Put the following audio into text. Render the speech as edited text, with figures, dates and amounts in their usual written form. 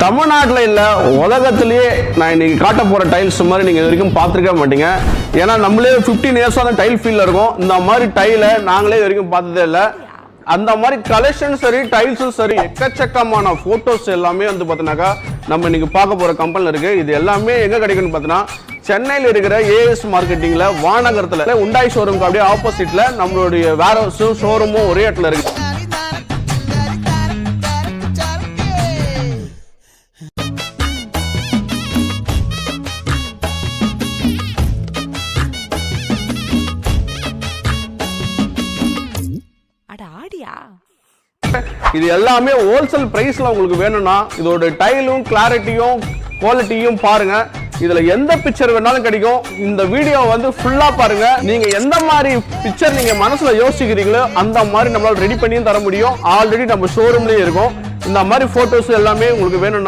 தமிழ்நாட்டில் இல்லை உலகத்திலேயே நான் இன்னைக்கு காட்ட போகிற டைல்ஸ் மாதிரி நீங்கள் இது வரைக்கும் பார்த்துருக்க மாட்டீங்க. ஏன்னா நம்மளே 15 இயர்ஸாக அந்த டைல் ஃபீல்டில் இருக்கும். இந்த மாதிரி டைலை நாங்களே இது வரைக்கும் பார்த்ததே இல்லை. அந்த மாதிரி கலெக்ஷன் சரி, டைல்ஸும் சரி, எக்கச்சக்கமான ஃபோட்டோஸ் எல்லாமே வந்து பார்த்தீங்கன்னாக்கா நம்ம இன்னைக்கு பார்க்க போகிற கம்பெனியில் இருக்குது. இது எல்லாமே எங்கே கிடைக்குன்னு பார்த்தீங்கன்னா சென்னையில் இருக்கிற ஏஎஸ் மார்க்கெட்டிங்கில் வானகரத்தில் உண்டாய் ஷோரூமுக்கு அப்படியே ஆப்போசிட்டில் நம்மளுடைய வேற ஷோரூமும் ஒரே இடத்துல இருக்குது. இது எல்லாமே ஹோல்சேல் பிரைஸ்ல உங்களுக்கு வேணும்னா இதோட டைலும் கிளாரிட்டியும் குவாலிட்டியும் பாருங்க. இதுல எந்த பிக்சர் வேணாலும் கிடைக்கும். இந்த வீடியோ வந்து ஃபுல்லா பாருங்க. நீங்க எந்த மாதிரி பிக்சர் நீங்க மனசுல யோசிக்கிறீங்களோ அந்த மாதிரி நம்மளால ரெடி பண்ணியும் தர முடியும். ஆல்ரெடி நம்ம ஷோரூம்லயே இருக்கும். இந்த மாதிரி போட்டோஸ் எல்லாமே உங்களுக்கு வேணும்னா